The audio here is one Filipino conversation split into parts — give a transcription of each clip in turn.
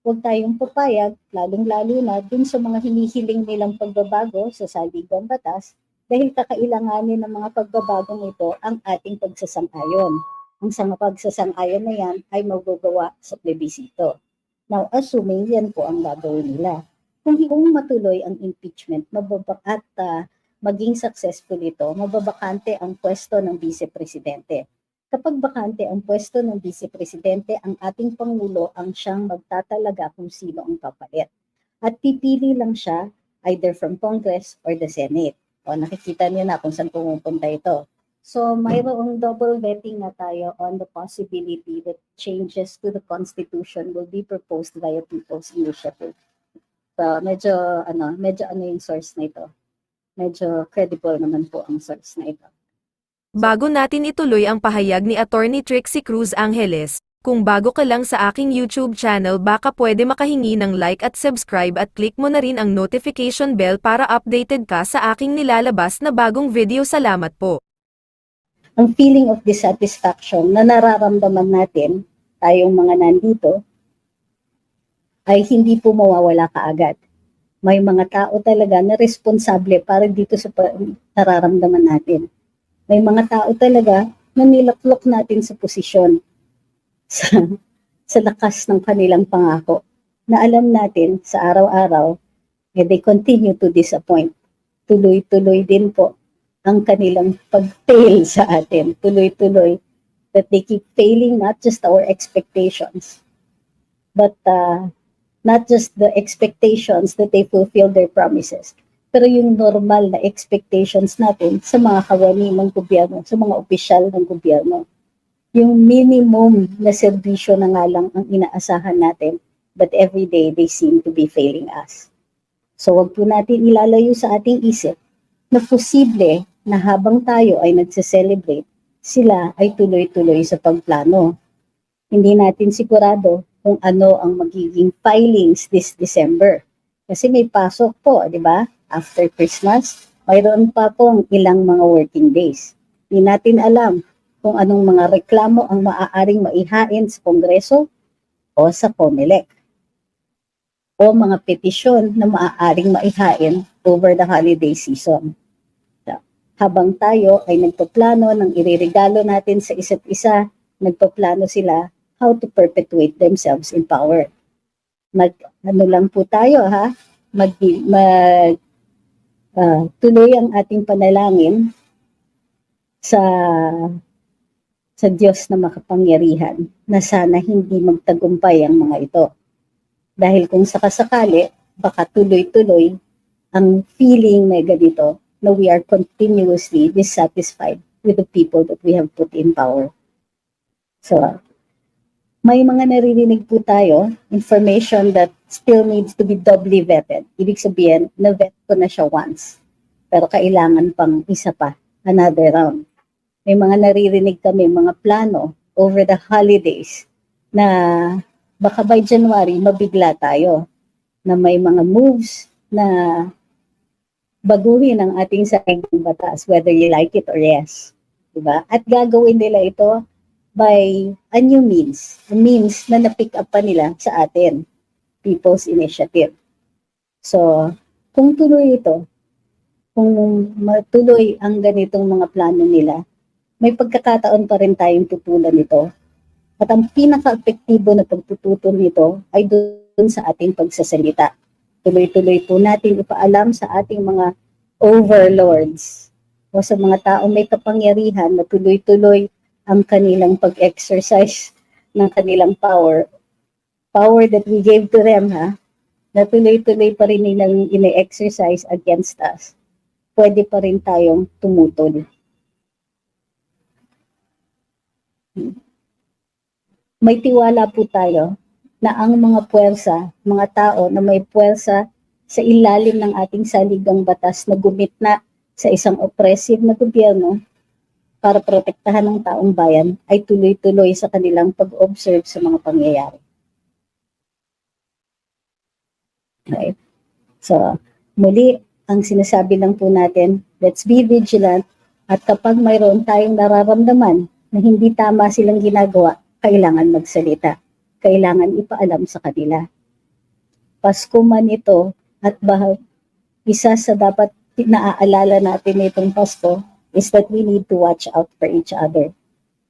huwag tayong papayag, lalong-lalo na dun sa mga hinihiling nilang pagbabago sa saligang batas dahil kakailanganin ng mga pagbabagong ito ang ating pagsasang-ayon. Ang pagsasang-ayon na yan ay magagawa sa plebisito. Now, assuming yan po ang gagawin nila. Kung matuloy ang impeachment at maging successful ito, mababakante ang pwesto ng vice-presidente. Kapag bakante ang pwesto ng vice-presidente, ang ating Pangulo ang siyang magtatalaga kung sino ang papalit. At pipili lang siya either from Congress or the Senate. O nakikita niyo na kung saan pumupunta ito. So mayroong double vetting na tayo on the possibility that changes to the Constitution will be proposed via People's Initiative. So medyo yung source na ito. Medyo credible naman po ang source na ito. Bago natin ituloy ang pahayag ni Attorney Trixie Cruz Angeles, kung bago ka lang sa aking YouTube channel baka pwede makahingi ng like at subscribe at click mo na rin ang notification bell para updated ka sa aking nilalabas na bagong video. Salamat po. Ang feeling of dissatisfaction na nararamdaman natin, tayong mga nandito, ay hindi po mawawala kaagad. May mga tao talaga na responsable para dito sa nararamdaman natin. May mga tao talaga na nilaklok natin sa posisyon sa lakas ng kanilang pangako na alam natin sa araw-araw they continue to disappoint. Tuloy-tuloy din po ang kanilang pag-fail sa atin. Tuloy-tuloy that they keep failing not just our expectations but not just the expectations that they fulfill their promises. Pero yung normal na expectations natin sa mga kawani ng gobyerno, sa mga opisyal ng gobyerno. Yung minimum na serbisyo na nga lang ang inaasahan natin, but every day they seem to be failing us. So wag po natin ilalayo sa ating isip na posible na habang tayo ay nagse-celebrate, sila ay tuloy-tuloy sa pagplano. Hindi natin sigurado kung ano ang magiging filings this December. Kasi may pasok po, di ba? After Christmas, mayroon pa pong ilang mga working days. Hindi natin alam kung anong mga reklamo ang maaaring maihain sa Kongreso o sa COMELEC. O mga petisyon na maaaring maihain over the holiday season. Habang tayo ay nagpaplano ng ireregalo natin sa isa't isa, nagpaplano sila how to perpetuate themselves in power. Lang po tayo tuloy ang ating panalangin sa Diyos na makapangyarihan na sana hindi magtagumpay ang mga ito. Dahil kung sakasakali, baka tuloy-tuloy ang feeling na ganito na we are continuously dissatisfied with the people that we have put in power. So, may mga naririnig po tayo, information that still needs to be doubly vetted. Ibig sabihin, na-vet ko na siya once. Pero kailangan pang isa pa, another round. May mga naririnig kami, mga plano over the holidays na baka by January, mabigla tayo. Na may mga moves na baguhin ang ating sariling batas, whether you like it or yes. Diba? At gagawin nila ito by a new means, a means na na-pick up pa nila sa atin, People's Initiative. So, kung tuloy ito, kung matuloy ang ganitong mga plano nila, may pagkakataon pa rin tayong tutulan nito. At ang pinaka-epektibo na pagtututol nito ay doon sa ating pagsasalita. Tuloy-tuloy po natin ipaalam sa ating mga overlords o sa mga taong may kapangyarihan na tuloy-tuloy ang kanilang pag-exercise ng kanilang power that we gave to them, na tuloy-tuloy pa rin nilang ine-exercise against us. Pwede pa rin tayong tumutol. May tiwala po tayo na ang mga puwersa, mga tao na may puwersa sa ilalim ng ating saligang batas na gumitna sa isang oppressive na gobyerno, para protektahan ng taong bayan ay tuloy-tuloy sa kanilang pag-observe sa mga pangyayari. Okay. So, muli, ang sinasabi lang po natin, let's be vigilant at kapag mayroon tayong nararamdaman na hindi tama silang ginagawa, kailangan magsalita. Kailangan ipaalam sa kanila. Pasko man ito at isa sa dapat naaalala natin itong Pasko is that we need to watch out for each other.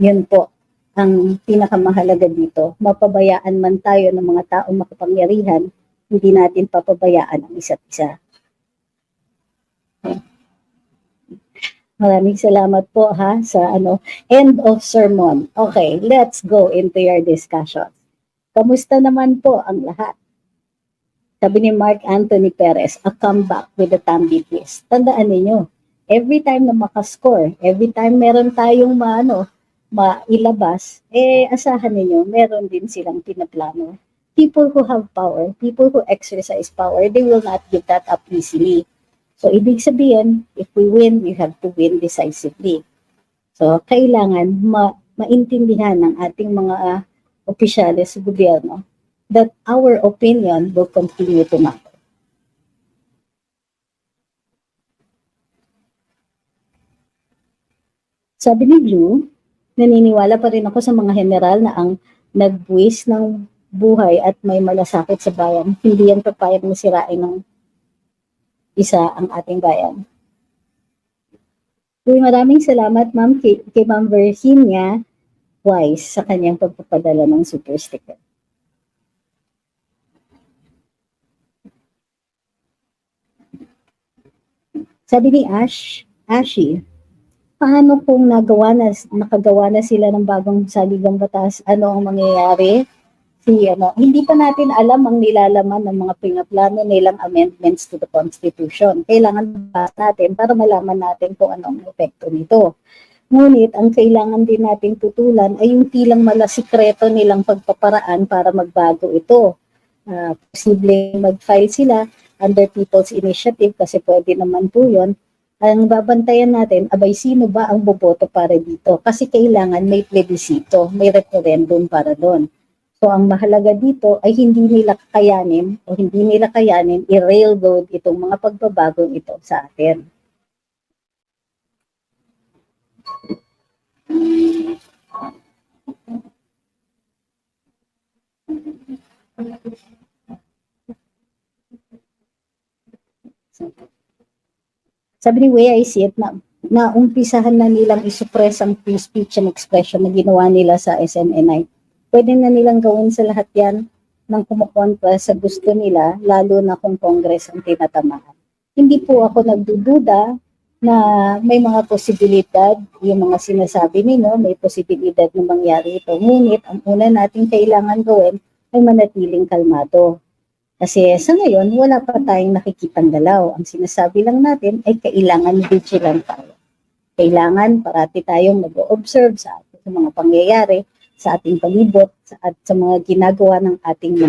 Yun po ang pinakamahalaga dito. Mapabayaan man tayo ng mga taong makapangyarihan, hindi natin papabayaan ang isa't isa. Maraming salamat po sa end of sermon. Okay, let's go into your discussion. Kamusta naman po ang lahat? Sabi ni Mark Anthony Perez, a comeback with the Tambi twist. Tandaan ninyo, every time na makascore, every time meron tayong mailabas, asahan ninyo, meron din silang pinaplano. People who have power, people who exercise power, they will not give that up easily. So, ibig sabihin, if we win, we have to win decisively. So, kailangan maintindihan ng ating mga opisyales sa gobyerno that our opinion will continue to matter. Sabi ni Blue, naniniwala pa rin ako sa mga general na ang nagbuwis ng buhay at may malasakit sa bayan. Hindi yan papayag na sirain ng isa ang ating bayan. Maraming salamat ma'am kay Ma'am Virginia Wise sa kanyang pagpapadala ng super sticker. Sabi ni Ashi, paano kung nakagawa na sila ng bagong saligang batas? Ano ang mangyayari? Hindi pa natin alam ang nilalaman ng mga pinaplano nilang amendments to the Constitution. Kailangan ba natin para malaman natin kung ano ang epekto nito. Ngunit, ang kailangan din nating tutulan ay yung tilang malasikreto nilang pagpaparaan para magbago ito. Posibleng mag-file sila under People's Initiative kasi pwede naman po yun. Ang babantayan natin, sino ba ang boboto para dito? Kasi kailangan may plebisito, may referendum para doon. So, ang mahalaga dito ay hindi nila kayanin i-railroad itong mga pagbabagong ito sa atin. Sabi ni Way, I see it na umpisahan na nilang isuppress ang free speech and expression na ginawa nila sa SMNI. Pwede na nilang gawin sa lahat yan ng kumukontra sa gusto nila, lalo na kung Congress ang tinatamaan. Hindi po ako nagdududa na may mga posibilidad, yung mga sinasabi ninyo, may posibilidad na mangyari ito. Ngunit, ang una nating kailangan gawin ay manatiling kalmado. Kasi sa ngayon, wala pa tayong nakikitang galaw. Ang sinasabi lang natin ay kailangan vigilant tayo. Kailangan parati tayong mag-observe sa mga pangyayari sa ating palibot at sa mga ginagawa ng ating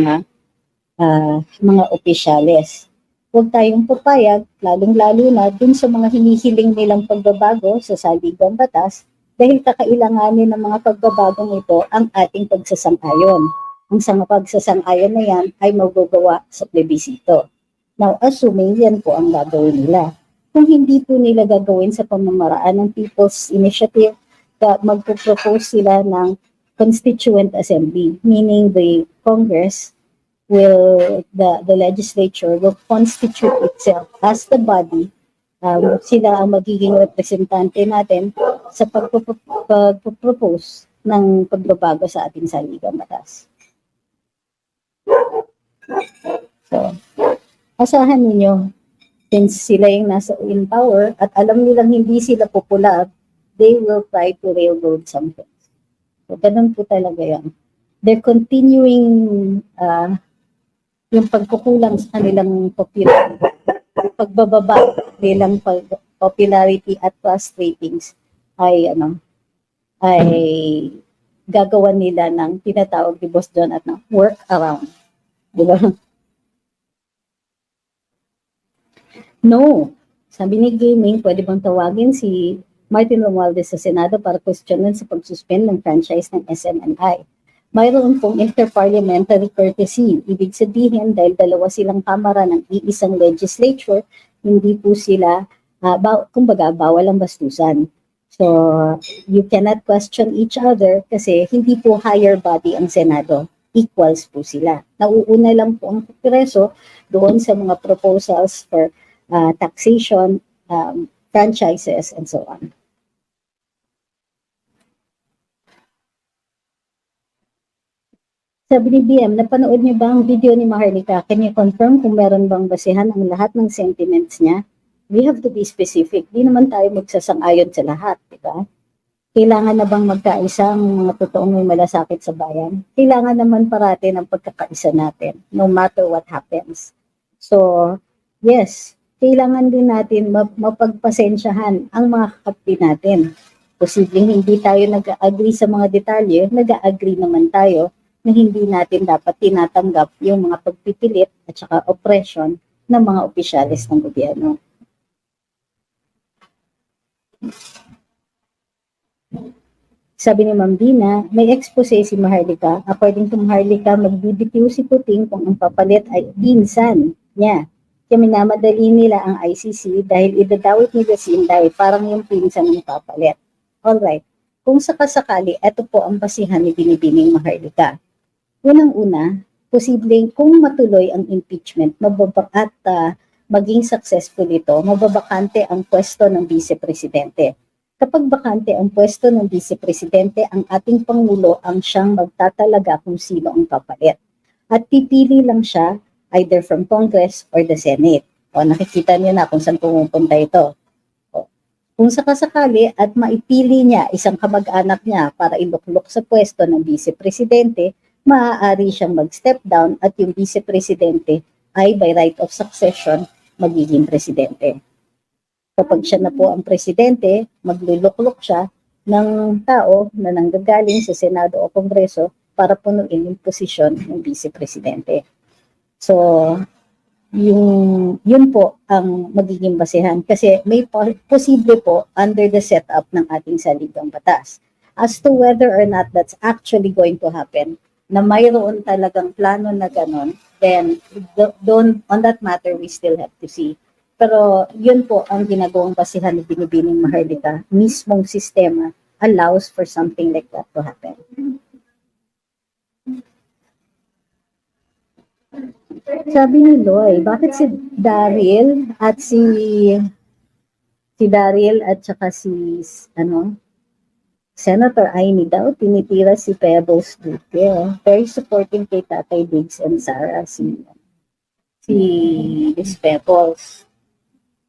mga opisyales. Huwag tayong papayag, lalong-lalo na dun sa mga hinihiling nilang pagbabago sa saligang batas dahil kakailanganin ng mga pagbabagong ito ang ating pagsasang-ayon. Ang pagsasang-ayon na yan ay magagawa sa plebisito. Now, assuming yan po ang gagawin nila. Kung hindi po nila gagawin sa pamamaraan ng People's Initiative, magpo-propose sila ng Constituent Assembly, meaning the Congress the legislature will constitute itself as the body. Sila ang magiging representante natin sa pagpropose ng pagbabago sa ating saligang batas. So, asahan ninyo, since sila yung nasa in power at alam nilang hindi sila popular, they will try to railroad something. So, ganun po talaga yan. They're continuing yung pagkukulang sa kanilang popularity, pagbababa nilang popularity at trust ratings ay gagawa nila ng tinatawag ni Boss John at work around. Diba? No. Sabi ni Gaming, pwede bang tawagin si Martin Romualdez sa Senado para questionin sa pagsuspend ng franchise ng SMNI? Mayroon pong interparliamentary courtesy. Ibig sabihin, dahil dalawa silang kamara ng iisang legislature, hindi po sila, kumbaga, bawal ang bastusan. So, you cannot question each other kasi hindi po higher body ang Senado. equals po sila. Nauuna lang po ang Kongreso doon sa mga proposals for taxation, franchises, and so on. Sabi ni BM, napanood niyo ba ang video ni Maharlika? Can you confirm kung meron bang basehan ang lahat ng sentiments niya? We have to be specific. Di naman tayo magsasang-ayon sa lahat, di ba? Kailangan na bang magkaisa ang mga totoong may malasakit sa bayan? Kailangan naman parati ng pagkakaisa natin, no matter what happens. So, yes, kailangan din natin mapagpasensyahan ang mga kakampi natin. Posibleng hindi tayo nag-agree sa mga detalye, nag-agree naman tayo na hindi natin dapat tinatanggap yung mga pagpipilit at saka oppression ng mga opisyalis ng gobyerno. Sabi ni Ma'am Dina, may expose si Maharlika. According to Maharlika, magbibitiw si Puting kung ang papalit ay pinsan niya. Kaya minamadali nila ang ICC dahil idadawit nila si Inday, parang yung pinsan ng papalit. Alright, kung sakasakali, ito po ang basihan ni Binibining Maharlika. Unang-una, posibleng kung matuloy ang impeachment at maging successful ito, mababakante ang pwesto ng vice-presidente. Kapag bakante ang pwesto ng vice-presidente, ang ating Pangulo ang siyang magtatalaga kung sino ang papalit. At pipili lang siya either from Congress or the Senate. O nakikita niyo na kung saan pumupunta ito. O, kung sakasakali at maipili niya isang kamag-anak niya para iluklok sa pwesto ng vice-presidente, maaari siyang mag-step down at yung vice-presidente ay by right of succession magiging presidente. Kapag siya na po ang presidente, magluluklok siya ng tao na nanggagaling sa Senado o Kongreso para punuin yung posisyon ng vice-presidente. So, yun po ang magiging basehan kasi may posible po under the setup ng ating saligang batas. As to whether or not that's actually going to happen, na mayroon talagang plano na ganon, then on that matter, we still have to see. Pero yun po ang ginagawang basihan ni Binibining Maharlika. Mismong sistema allows for something like that to happen. Sabi ni Loy, bakit si Daryl at saka si Senator Aimee daw, tinitira si Pebbles Duque. Very supporting kay Tatay Diggs and Sara, si Miss Pebbles.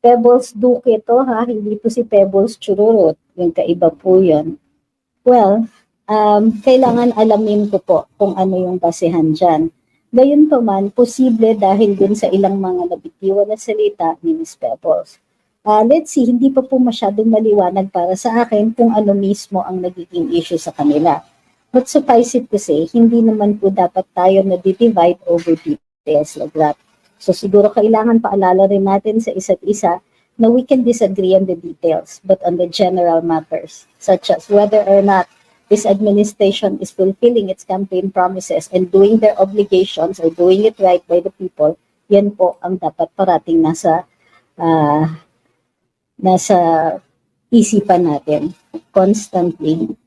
Pebbles Duque to ha, hindi to si Pebbles Chururut. Yung kaiba po yun. Well, kailangan alamin ko po kung ano yung basehan dyan. Gayon pa man, posible dahil dun sa ilang mga nabitiwan na salita ni Miss Pebbles. Let's see, hindi pa po masyadong maliwanag para sa akin kung ano mismo ang nagiging issue sa kanila. But suffice it to say, hindi naman po dapat tayo na-divide over details like that. So siguro kailangan paalala rin natin sa isa't isa na we can disagree on the details, but on the general matters, such as whether or not this administration is fulfilling its campaign promises and doing their obligations or doing it right by the people, yan po ang dapat parating nasa isipan natin constantly.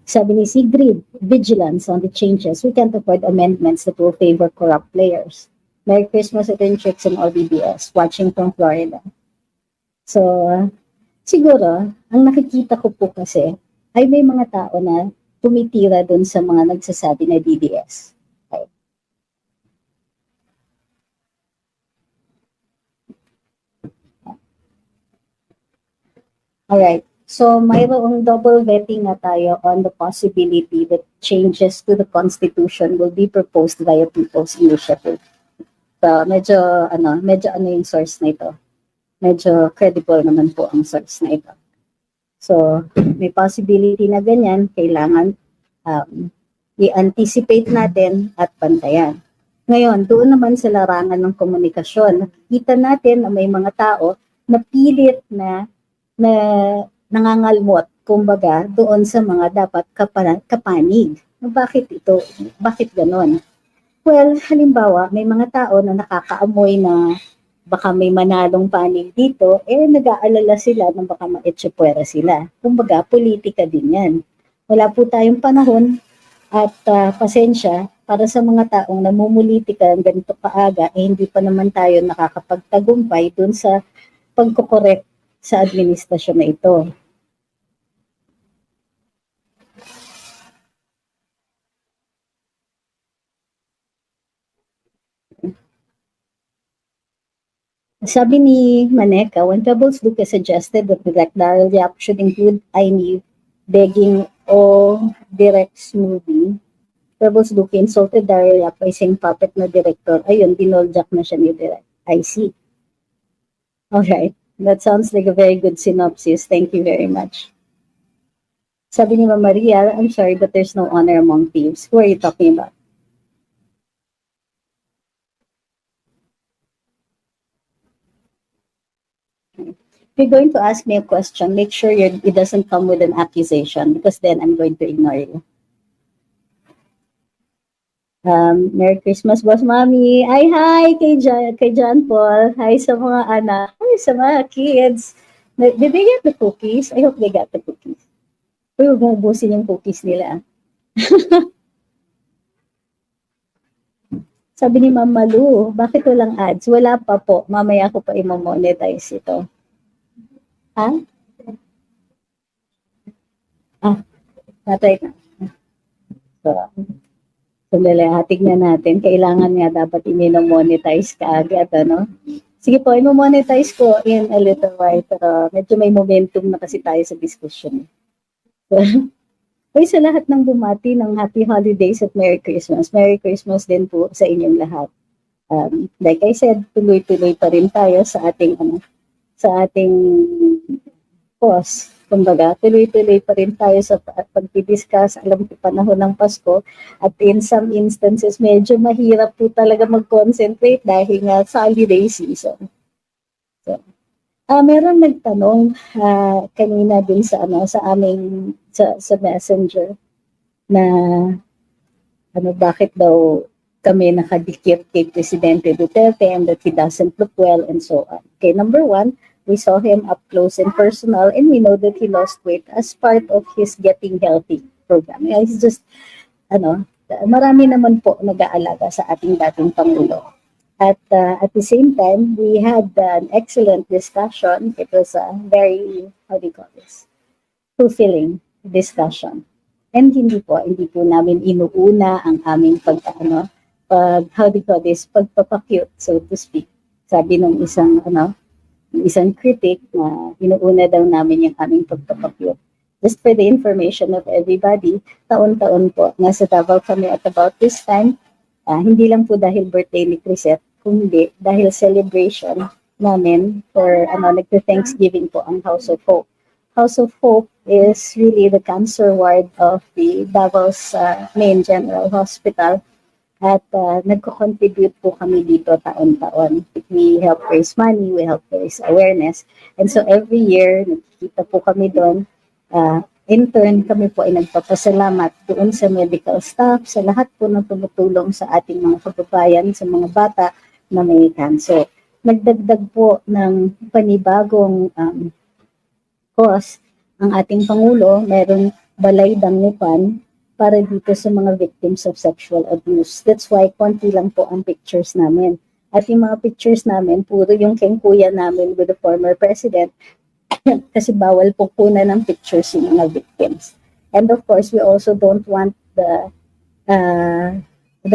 Sabi ni Sigrid, vigilance on the changes. We can't afford amendments that will favor corrupt players. Merry Christmas at Tricks and OBBS, watching from Florida. So, siguro, ang nakikita ko po kasi ay may mga tao na tumitira dun sa mga nagsasabi na DDS. Alright, so mayroong double vetting na tayo on the possibility that changes to the Constitution will be proposed via People's Initiative. So medyo yung source na ito. Medyo credible naman po ang source na ito. So may possibility na ganyan, kailangan i-anticipate natin at bantayan. Ngayon, doon naman sa larangan ng komunikasyon, nakikita natin na may mga tao na pilit na nangangalmot, kumbaga, doon sa mga dapat kapanig. Bakit ito? Bakit ganon? Well, halimbawa, may mga tao na nakakaamoy na baka may manalong panig dito, nag-aalala sila na baka maetsepwera sila. Kumbaga, politika din yan. Wala po tayong panahon at pasensya para sa mga taong namumulitika ng ganito kaaga, hindi pa naman tayo nakakapagtagumpay dun sa pagkokorek sa administrasyon na ito. Sabi ni Maneka, when Pebbles Duque suggested that Direct Daryl Yap should include INEV, begging o direct smoothie, Pebbles Duque insulted Daryl Yap by saying puppet na director. Ayun, dinoljak na siya ni Direct. I see. Alright, that sounds like a very good synopsis. Thank you very much. Sabi ni Mama Maria, I'm sorry, but there's no honor among thieves. Who are you talking about? If you're going to ask me a question, make sure it doesn't come with an accusation because then I'm going to ignore you. Merry Christmas, Boss Mommy. Ay, hi kay John Paul. Hi sa mga anak. Hi sa mga kids. Did they get the cookies? I hope they got the cookies. Uy, huwag mong ubusin yung cookies nila. Sabi ni Ma'am Malu, bakit walang ads? Wala pa po. Mamaya ko pa i-monetize ito. Ha? Natry na. Sandali, tignan natin. Kailangan nga dapat i-monetize ka agad, ano? Sige po, i-monetize ko in a little while, pero medyo may momentum na kasi tayo sa discussion. Hoy, sa lahat ng bumati ng Happy Holidays at Merry Christmas. Merry Christmas din po sa inyong lahat. Like I said, tuloy-tuloy pa rin tayo sa ating pause. Kumbaga, tuloy-tuloy pa rin tayo sa pag-discuss. Alam ko, panahon ng Pasko. At in some instances, medyo mahirap po talaga mag-concentrate dahil nga sa holiday season. So, meron nagtanong kanina din sa aming sa Messenger na bakit daw kami nakadikit kay Presidente Duterte and that he doesn't look well and so on. Okay, number one, we saw him up close and personal and we know that he lost weight as part of his Getting Healthy program. Yeah, he's just, marami naman po nag-aalaga sa ating dating Pangulo. At the same time, we had an excellent discussion. It was a very, fulfilling discussion. And hindi po namin inuuna ang aming pagpapacute, so to speak. Sabi nung isang critic na inuuna daw namin yung aming pagpapacute. Just for the information of everybody, taon-taon po, nasa Davao kami at about this time, hindi lang po dahil birthday ni Crisette, kundi dahil celebration namin for nagte-Thanksgiving po ang House of Hope. House of Hope is really the cancer ward of the Davao's main general hospital at nagko-contribute po kami dito taon-taon. We help raise money, we help raise awareness, and so every year nagkikita po kami doon. In turn, kami po ay nagpapasalamat doon sa medical staff, sa lahat po na tumutulong sa ating mga kababayan, sa mga bata na may cancer. Nagdagdag po ng panibagong cause ang ating Pangulo, mayroong balay dangupan para dito sa mga victims of sexual abuse. That's why konti lang po ang pictures namin. At yung mga pictures namin, puro yung kuya namin with the former president, kasi bawal po kunan ng pictures yung mga victims. And of course, we also don't want the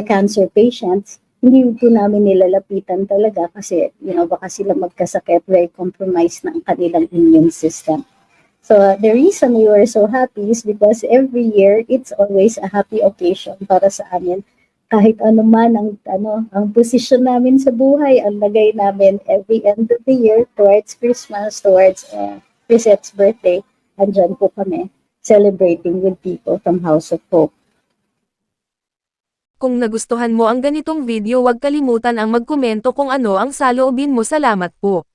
cancer patients, hindi po namin nilalapitan talaga kasi, baka sila magkasakit, very compromised na ang kanilang immune system. So, the reason we were so happy is because every year, it's always a happy occasion para sa amin. Kahit ano man ang posisyon namin sa buhay, ang lagay namin every end of the year towards Christmas, towards Crisette's birthday, andyan po kami celebrating with people from House of Hope. Kung nagustuhan mo ang ganitong video, huwag kalimutan ang magkomento kung ano ang saloobin mo. Salamat po.